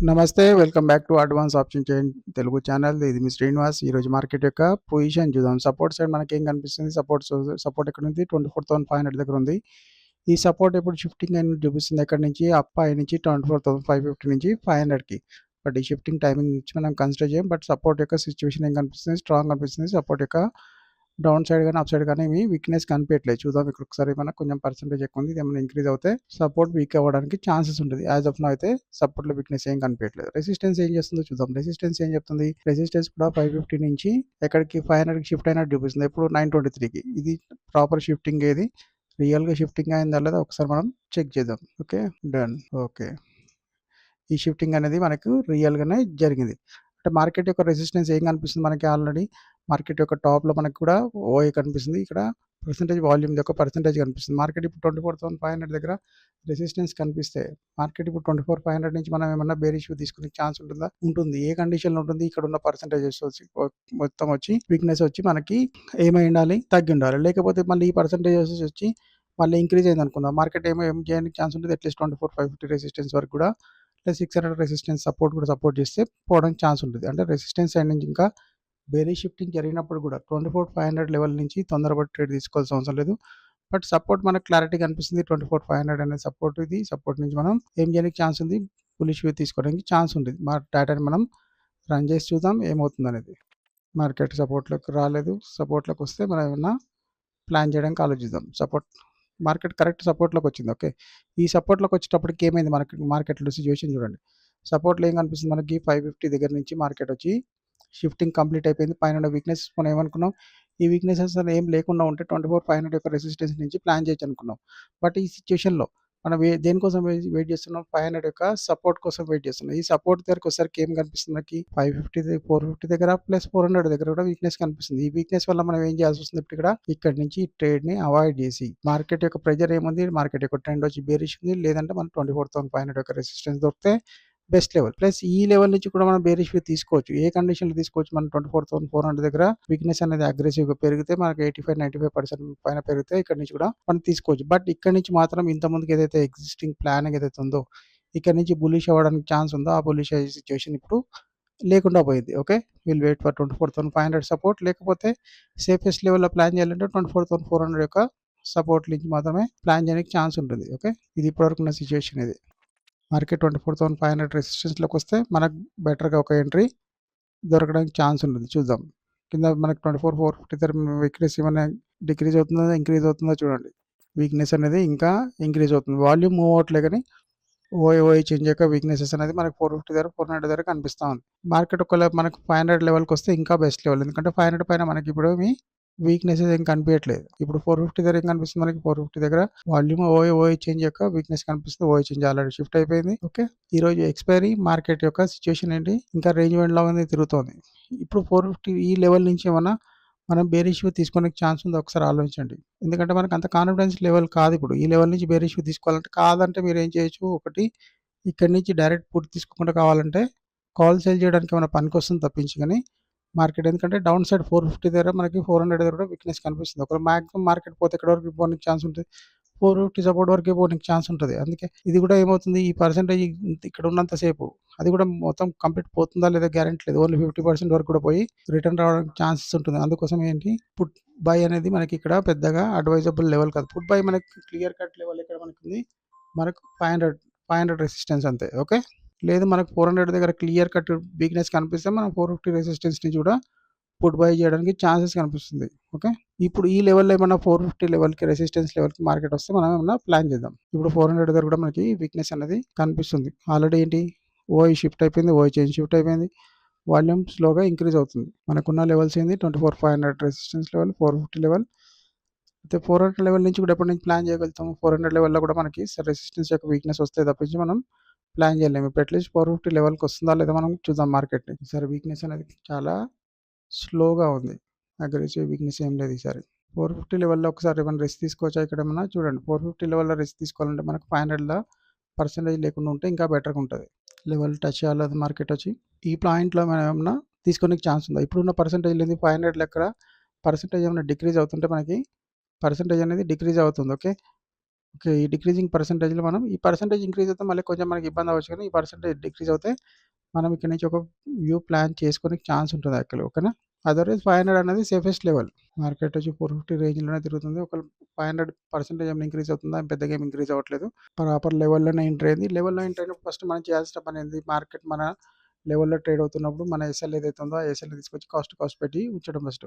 నమస్తే. Welcome back to advance option chain Telugu channel. ఇది మీ శ్రీనివాస్. ఈరోజు మార్కెట్ యొక్క పొజిషన్ చూద్దాం. సపోర్ట్ సైడ్ మనకేం కనిపిస్తుంది? సపోర్ట్ ఎక్కడ ఉంది? 24,500 దగ్గర ఉంది. ఈ సపోర్ట్ ఎప్పుడు షిఫ్టింగ్ అని చూపిస్తుంది ఎక్కడి నుంచి? అప్ అయి నుంచి 24,550 నుంచి 500కి. బట్ ఈ షిఫ్టింగ్ టైమింగ్ నుంచి మనం కన్సిడర్ చేయం. బట్ సపోర్ట్ యొక్క సిచ్యువేషన్ ఏం కనిపిస్తుంది? స్ట్రాంగ్ కనిపిస్తుంది. సపోర్ట్ యొక్క డౌన్ సైడ్ కానీ అప్ సైడ్ కానీ ఏమి వీక్నెస్ కనిపించట్లేదు. చూద్దాం. ఇక్కడ ఒకసారి మనకు కొంచెం పర్సెంటేజ్ ఎక్కువ ఉంది. ఇది ఏమైనా ఇంక్రీజ్ అవుతే సపోర్ట్ వీక్ అవ్వడానికి ఛాన్సెస్ ఉంటుంది. యాజ్ ఆఫ్ నౌ అయితే సపోర్ట్లో వీక్నెస్ ఏం కనిపించట్లేదు. రెసిస్టెన్స్ ఏం చేస్తుందో చూద్దాం. రెసిస్టెన్స్ ఏం చెప్తుంది? రెసిస్టెన్స్ కూడా 550 నుంచి ఎక్కడికి 500కి షిఫ్ట్ అయినట్టు చూపిస్తుంది. ఎప్పుడు 923కి. ఇది ప్రాపర్ షిఫ్టింగ్ ఏది రియల్గా షిఫ్టింగ్ అయిందా లేదా ఒకసారి మనం చెక్ చేద్దాం. Okay, done. ఓకే, ఈ షిఫ్టింగ్ అనేది మనకు రియల్గానే జరిగింది. అంటే మార్కెట్ యొక్క రెసిస్టెన్స్ ఏం కనిపిస్తుంది మనకి? ఆల్రెడీ మార్కెట్ యొక్క టాప్లో మనకు కూడా ఓఏ కనిపిస్తుంది. ఇక్కడ పర్సెంటేజ్ వాల్యూమ్ యొక్క పర్సెంటేజ్ కనిపిస్తుంది. మార్కెట్ ఇప్పుడు 24,500 దగ్గర రెసిస్టెన్స్ కనిపిస్తే మార్కెట్ ఇప్పుడు 24,500 నుంచి మనం ఏమన్నా బేరిష్ తీసుకునే ఛాన్స్ ఉంటుందా? ఉంటుంది. ఏ కండిషన్లో ఉంటుంది? ఇక్కడ ఉన్న పర్సెంటేజెస్ మొత్తం వచ్చి వీక్నెస్ వచ్చి మనకి ఏమై ఉండాలి? తగ్గి ఉండాలి. లేకపోతే మళ్ళీ ఈ పర్సెంటేజెస్ వచ్చి మళ్ళీ ఇంక్రీజ్ అయింది అనుకుందాం. మార్కెట్ ఏం చేయడానికి ఛాన్స్ ఉంటుంది? అట్లీస్ట్ 24,550 రెసిస్టెన్స్ వరకు కూడా, ప్లస్ 600 రెసిస్టెన్స్ సపోర్ట్ కూడా సపోర్ట్ చేస్తే పోవడానికి ఛాన్స్ ఉంటుంది. అంటే రెసిస్టెన్స్ సైడ్ నుంచి ఇంకా బేరీ షిఫ్టింగ్ జరిగినప్పుడు కూడా 24,500 లెవెల్ నుంచి తొందరపడి ట్రేడ్ తీసుకోవాల్సిన అవసరం లేదు. బట్ సపోర్ట్ మనకు క్లారిటీ కనిపిస్తుంది. 24,500 అనే సపోర్ట్. ఇది సపోర్ట్ నుంచి మనం ఏం చేయడానికి ఛాన్స్ ఉంది? బులిష్ వ్యూ తీసుకోవడానికి ఛాన్స్ ఉంటుంది. మా డేటాని మనం రన్ చేసి చూద్దాం ఏమవుతుంది అనేది. మార్కెట్ సపోర్ట్లోకి రాలేదు. సపోర్ట్లోకి వస్తే మనం ఏమన్నా ప్లాన్ చేయడానికి ఆలోచిద్దాం. మార్కెట్ కరెక్ట్ సపోర్ట్లోకి వచ్చింది. ఓకే, ఈ సపోర్ట్లోకి వచ్చేటప్పటికి ఏమైంది మార్కెట్లో సిచ్యువేషన్ చూడండి. సపోర్ట్లో ఏం కనిపిస్తుంది మనకి? 550 దగ్గర నుంచి మార్కెట్ వచ్చి షిఫ్టింగ్ కంప్లీట్ అయిపోయింది. పైన వీక్నెస్ మనం ఏమనుకున్నాం? ఈ వీక్నెస్ అసలు ఏం లేకుండా ఉంటే 24,500 యొక్క రెసిస్టెన్స్ నుంచి ప్లాన్ చేయొచ్చు అనుకున్నాం. బట్ ఈ సిచ్యువేషన్లో మనం దేనికోసం వెయిట్ చేస్తున్నాం? 500 యొక్క సపోర్ట్ కోసం వెయిట్ చేస్తున్నాం. ఈ సపోర్ట్ దగ్గరకు వచ్చేసరికి ఏం కనిపిస్తుంది మనకి? 450 దగ్గర ప్లస్ 400 దగ్గర కూడా వీక్నెస్ కనిపిస్తుంది. ఈ వీక్నెస్ వల్ల మనం ఏం చేయాల్సి వస్తుంది? ఇప్పుడు ఇక్కడ నుంచి ట్రేడ్ ని అవాయిడ్ చేసి మార్కెట్ యొక్క ప్రెజర్ ఏముంది? మార్కెట్ యొక్క ట్రెండ్ వచ్చి బేరిష్ ఉంది. లేదంటే మనం 24,500 యొక్క రెసిస్టెన్స్ దొరికితే బెస్ట్ లెవెల్. ప్లస్ ఈ లెవెల్ నుంచి కూడా మనం బేరిష్ వ్యూ తీసుకోవచ్చు. ఏ కండిషన్లో తీసుకోవచ్చు? మనం 24,400 దగ్గర వీక్నెస్ అనేది అగ్రెసివ్గా పెరిగితే మనకి 85-95% పైన పెరిగితే ఇక్కడ నుంచి కూడా మనం తీసుకోవచ్చు. బట్ ఇక్కడ నుంచి మాత్రం ఇంత ముందుకు ఏదైతే ఎగ్జిస్టింగ్ ప్లాన్ ఏదైతే ఉందో ఇక్కడ నుంచి బులిష్ అవ్వడానికి ఛాన్స్ ఉందో ఆ బులిష్ అయ్యే సిచ్యువేషన్ ఇప్పుడు లేకుండా పోయింది. Okay, will wait for 24,500 support. లేకపోతే సేఫెస్ట్ లెవెల్లో ప్లాన్ చేయాలంటే 24,400 యొక్క సపోర్ట్ నుంచి మాత్రమే ప్లాన్ చేయడానికి ఛాన్స్ ఉంటుంది. ఓకే, ఇది ఇప్పటివరకు ఉన్న సిచ్యువేషన్ ఇది. మార్కెట్ 24,500 రెసిస్టెన్స్లోకి వస్తే మనకు బెటర్గా ఒక ఎంట్రీ దొరకడానికి ఛాన్స్ ఉంటుంది. చూద్దాం. కింద మనకు 24,450 దగ్గర వీక్నెస్ ఏమైనా డిక్రీజ్ అవుతుందో ఇంక్రీజ్ అవుతుందో చూడండి. వీక్నెస్ అనేది ఇంకా ఇంక్రీజ్ అవుతుంది. వాల్యూమ్ మూవ్ అవట్లే కానీ ఓఏ చేంజ్ యొక్క వీక్నెసెస్ అనేది మనకు 450 దగ్గర 400 దగ్గర కనిపిస్తూ ఉంది. మార్కెట్ ఒకవేళ మనకు 500 లెవెల్కి వస్తే ఇంకా బెస్ట్ లెవెల్. ఎందుకంటే 500 పైన మనకి ఇప్పుడు వీక్నెసెస్ ఏం కనిపించట్లేదు. ఇప్పుడు 450 దగ్గర ఏం కనిపిస్తుంది మనకి? 450 దగ్గర వాల్యూమ్ ఓఏ చేంజ్ యొక్క వీక్నెస్ కనిపిస్తుంది. ఓఏ చేంజ్ ఆల్రెడీ షిఫ్ట్ అయిపోయింది. ఓకే, ఈ రోజు ఎక్స్పైరీ మార్కెట్ యొక్క సిచ్యువేషన్ ఏంటి? ఇంకా రేంజ్ వైండ్ లాగా తిరుగుతోంది. ఇప్పుడు 450 ఈ లెవెల్ నుంచి ఏమన్నా మనం బేరిష్ వ్యూ తీసుకునే ఛాన్స్ ఉందో ఒకసారి ఆలోచించండి. ఎందుకంటే మనకు అంత కాన్ఫిడెన్స్ లెవెల్ కాదు. ఇప్పుడు ఈ లెవెల్ నుంచి బేరిష్ వ్యూ తీసుకోవాలంటే కాదంటే మీరు ఏం చేయొచ్చు? ఒకటి ఇక్కడ నుంచి డైరెక్ట్ పుట్ తీసుకోకుండా కావాలంటే కాల్ సేల్ చేయడానికి ఏమైనా పనికి వస్తుంది తప్పించి కానీ మార్కెట్. ఎందుకంటే డౌన్ సైడ్ 450 దగ్గర మనకి 400 దగ్గర కూడా వీక్నెస్ కనిపిస్తుంది. ఒకవేళ మాక్సిమం మార్కెట్ పోతే ఎక్కడ వరకు పోవడానికి ఛాన్స్ ఉంటుంది? 450 సపోర్ట్ వరకే పోవడానికి ఛాన్స్ ఉంటుంది. అందుకే ఇది కూడా ఏమవుతుంది? ఈ పర్సెంటేజ్ ఇక్కడ ఉన్నంతసేపు అది కూడా మొత్తం కంప్లీట్ పోతుందా లేదా గ్యారెంటీ లేదు. ఓన్లీ 50% వరకు కూడా పోయి రిటర్న్ రావడానికి ఛాన్సెస్ ఉంటుంది. అందుకోసం ఏంటి? పుట్ బై అనేది మనకి ఇక్కడ పెద్దగా అడ్వైజబుల్ లెవెల్ కాదు. పుట్ బై మనకి క్లియర్ కట్ లెవెల్ ఎక్కడ మనకి ఉంది? మనకు 500 రెసిస్టెన్స్ అంతే. ఓకే, లేదు మనకు 400 దగ్గర క్లియర్ కట్ వీక్నెస్ కనిపిస్తే మనం 450 రెసిస్టెన్స్ నుంచి కూడా పుట్ బై చేయడానికి ఛాన్సెస్ కనిపిస్తుంది. ఓకే, ఇప్పుడు ఈ లెవెల్లో ఏమన్నా 450 లెవెల్కి రెసిస్టెన్స్ లెవెల్కి మార్కెట్ వస్తే మనం ఏమన్నా ప్లాన్ చేద్దాం. ఇప్పుడు 400 దగ్గర కూడా మనకి వీక్నెస్ అనేది కనిపిస్తుంది. ఆల్రెడీ ఏంటి? ఓఐ షిఫ్ట్ అయిపోయింది. ఓఐ చేంజ్ షిఫ్ట్ అయిపోయింది. వాల్యూమ్ స్లోగా ఇంక్రీజ్ అవుతుంది. మనకున్న లెవెల్స్ ఏంది? 24,500 రెసిస్టెన్స్ లెవెల్, 450 లెవెల్. అయితే 400 లెవెల్ నుంచి కూడా ఎప్పటి నుంచి ప్లాన్ చేయగలుగుతాము? 400 లెవెల్లో కూడా మనకి రెసిస్టెన్స్ యొక్క వీక్నెస్ వస్తే తప్పించి మనం ప్లాన్ చేయలేము. ఇప్పుడు అట్లీస్ట్ 450 లెవెల్కి వస్తుందా లేదా మనం చూద్దాం మార్కెట్ని. ఈసారి వీక్నెస్ అనేది చాలా స్లోగా ఉంది. అగ్రెసివ్ వీక్నెస్ ఏం లేదు ఈసారి. 450 లెవెల్లో ఒకసారి ఏమైనా రెస్ట్ తీసుకోవచ్చా? ఇక్కడ ఏమన్నా చూడండి. 450 లెవెల్లో రెస్ట్ తీసుకోవాలంటే మనకు 500 పర్సెంటేజ్ లేకుండా ఉంటే ఇంకా బెటర్గా ఉంటుంది. లెవెల్ టచ్ చేయాలి మార్కెట్ వచ్చి. ఈ పాయింట్లో మనం ఏమన్నా తీసుకునే ఛాన్స్ ఉందా? ఇప్పుడున్న పర్సెంటేజ్ లేదు. 500 లెక్క పర్సెంటేజ్ ఏమైనా డిక్రీజ్ అవుతుంటే మనకి పర్సెంటేజ్ అనేది డిక్రీజ్ అవుతుంది. Okay, okay. ఈ డిక్రీజింగ్ పర్సెంటేజ్‌లో మనం ఈ పర్సెంటేజ్ ఇంక్రీజ్ అయితే మళ్ళీ కొంచెం మనకి ఇబ్బంది అవ్వచ్చు కానీ, ఈ పర్సెంటేజ్ డిక్రీజ్ అవుతే మనం ఇక్కడి నుంచి ఒక వ్యూ ప్లాన్ చేసుకోనికి ఛాన్స్ ఉంటుంది యాక్చువల్లీ. ఓకేనా? అదర్‌వైజ్ 500 అనేది సేఫెస్ట్ లెవెల్. మార్కెట్ వచ్చి 450 రేంజ్‌లోనే తిరుగుతుంది. ఒకవేళ 500 పర్సెంటేజ్ ఏమైనా ఇంక్రీజ్ అవుతుందా? పెద్దగా ఏమి ఇంక్రీజ్ అవ్వట్లేదు. ప్రాపర్ లెవెల్‌లోనే ఎంటర్ అయింది. లెవెల్‌లో ఎంటర్ అయినప్పుడు ఫస్ట్ మనం చేయాల్సిన పని ఏంది? మార్కెట్ మన లెవెల్‌లో ట్రేడ్ అవుతున్నప్పుడు మన ఎస్ఎల్ ఏదైతే ఉందో, ఆ ఎస్ఎల్‌ని తీసుకొచ్చి కాస్ట్ పెట్టి ఉంచడం బెస్ట్.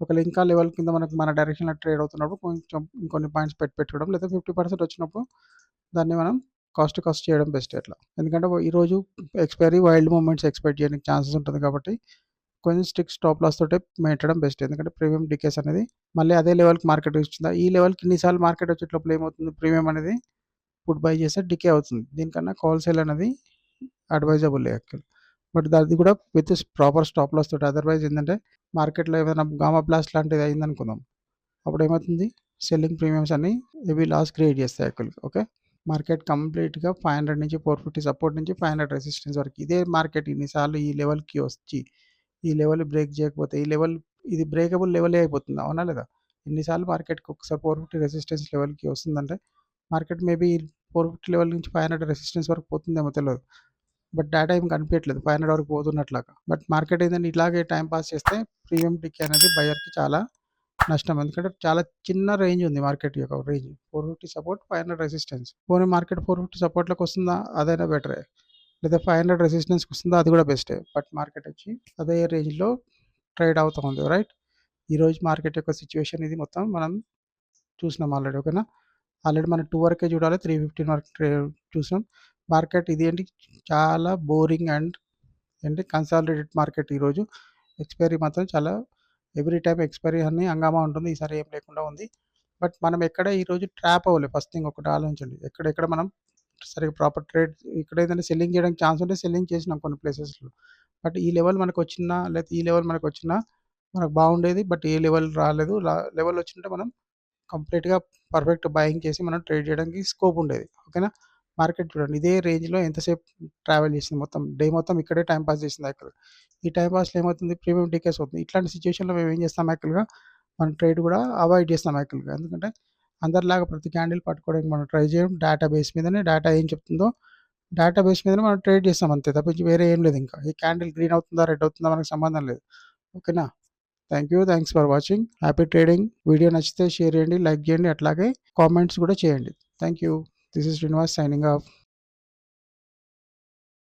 ఒకవేళ ఇంకా లెవెల్ కింద మనకు మన డైరెక్షన్‌లో ట్రేడ్ అవుతున్నప్పుడు కొంచెం ఇంకొన్ని పాయింట్స్ పెట్టుకోవడం, లేదా 50% వచ్చినప్పుడు దాన్ని మనం కాస్ట్ చేయడం బెస్ట్ అట్లా. ఎందుకంటే ఈరోజు ఎక్స్‌పైరీ వైల్డ్ మూవ్‌మెంట్స్ ఎక్స్‌పెక్ట్ చేయడానికి ఛాన్సెస్ ఉంటుంది కాబట్టి కొంచెం స్ట్రిక్ట్ స్టాప్ లాస్ తోటే పెట్టడం బెస్ట్. ఎందుకంటే ప్రీమియం డికేస్ అనేది మళ్ళీ అదే లెవెల్‌కి మార్కెట్ వచ్చిందా, ఈ లెవెల్‌కి ఇన్ని సార్లు మార్కెట్ వచ్చేటప్పుడు ఏమవుతుంది, ప్రీమియం అనేది పుట్ బై చేస్తే డికే అవుతుంది. దీనికన్నా కాల్ సేల్ అనేది అడ్వైజబుల్ యాక్చువల్లీ. బట్ అది కూడా విత్ ప్రాపర్ స్టాప్ లాస్ తోటి. అదర్‌వైజ్ ఏందంటే మార్కెట్‌లో ఏమైనా గామా బ్లాస్ట్ లాంటిది అయిందనుకుందాం. అప్పుడు ఏమవుతుంది, సెల్లింగ్ ప్రీమియమ్స్ అన్నీ హెవీ లాస్ క్రియేట్ చేస్తాయి యాక్చువల్‌గా. ఓకే. మార్కెట్ కంప్లీట్‌గా 500 నుంచి 450 సపోర్ట్ నుంచి 500 రెసిస్టెన్స్ వరకు. ఇదే మార్కెట్ ఇన్ని సార్లు ఈ లెవెల్‌కి వచ్చి, ఈ లెవెల్ బ్రేక్ చేయకపోతే, ఈ లెవెల్ ఇది బ్రేకబుల్ లెవెలే అయిపోతుంది. అవునా లేదా? ఇన్ని సార్లు మార్కెట్‌కి ఒకసారి 450 రెసిస్టెన్స్ లెవెల్‌కి వస్తుందంటే, మార్కెట్ మేబీ 450 లెవెల్ నుంచి 500 రెసిస్టెన్స్ వరకు పోతుందేమో తెలవదు. బట్ డేటా ఏమి కనిపియట్లేదు 500 వరకు పోతున్నట్లాగా. బట్ మార్కెట్ ఏందంటే ఇట్లాగే టైమ్ పాస్ చేస్తే ప్రీమియం డికే అనేది బయర్‌కి చాలా నష్టం. ఎందుకంటే చాలా చిన్న రేంజ్ ఉంది మార్కెట్ యొక్క రేంజ్. 450 support, 500 resistance. పోనీ మార్కెట్ 450 సపోర్ట్‌లోకి వస్తుందా? అదైనా బెటరే. లేదా 500 రెసిస్టెన్స్‌కి వస్తుందా? అది కూడా బెస్టే. బట్ మార్కెట్ వచ్చి అదే రేంజ్‌లో ట్రేడ్ అవుతా ఉంది. రైట్? ఈరోజు మార్కెట్ యొక్క సిట్యుయేషన్ ఇది మొత్తం మనం చూసినాం ఆల్రెడీ. ఓకేనా? ఆల్రెడీ మనం 2 వరకే చూడాలి. 315 వరకు చూసాం. మార్కెట్ ఇదేంటి చాలా బోరింగ్ అండ్ ఏంటి కన్సాలిడేటెడ్ మార్కెట్ ఈరోజు. ఎక్స్‌పైరీ మాత్రం చాలా ఎవ్రీ టైమ్ ఎక్స్‌పైరీ అని హంగామా ఉంటుంది. ఈసారి ఏం లేకుండా ఉంది. బట్ మనం ఎక్కడ ఈరోజు ట్రాప్ అవ్వలే. ఫస్ట్ థింగ్ ఒకటి ఆలోచించండి. ఎక్కడెక్కడ మనం సరిగ్గా ప్రాపర్ ట్రేడ్ ఇక్కడ ఏదైనా సెల్లింగ్ చేయడానికి ఛాన్స్ ఉంటే సెల్లింగ్ చేసినాం కొన్ని ప్లేసెస్‌లో. బట్ ఈ లెవెల్ మనకొచ్చినా లేకపోతే ఈ లెవెల్ మనకొచ్చినా మనకు బాగుండేది. బట్ ఏ లెవెల్ రాలేదు. లెవెల్ వచ్చింటే మనం కంప్లీట్‌గా పర్ఫెక్ట్ బయింగ్ చేసి మనం ట్రేడ్ చేయడానికి స్కోప్ ఉండేది. ఓకేనా? మార్కెట్ చూడండి ఇదే రేంజ్‌లో ఎంతసేపు ట్రావెల్ చేసింది మొత్తం. డే మొత్తం ఇక్కడే టైమ్ పాస్ చేసింది యాక్చువల్‌గా. ఈ టైమ్ పాస్‌లో ఏమవుతుంది, ప్రీమియం డికేస్ అవుతుంది. ఇట్లాంటి సిట్యుయేషన్‌లో మేము ఏం చేస్తాం యాక్చువల్‌గా, మనం ట్రేడ్ కూడా అవాయిడ్ చేస్తాం యాక్చువల్‌గా. ఎందుకంటే అందరిలాగా ప్రతి క్యాండిల్ పట్టుకోవడానికి మనం ట్రై చేయం. డేటాబేస్ మీదనే డేటా ఏం చెప్తుందో డేటాబేస్ మీదనే మనం ట్రేడ్ చేస్తాం అంతే. తప్పించి వేరే ఏం లేదు ఇంకా. ఈ క్యాండిల్ గ్రీన్ అవుతుందా, రెడ్ అవుతుందా మనకు సంబంధం లేదు. ఓకేనా? Thank you. Thanks for watching. Happy trading. Video నచ్చితే షేర్ చేయండి, లైక్ చేయండి, అట్లాగే కామెంట్స్ కూడా చేయండి. Thank you. This is Srinivas signing off.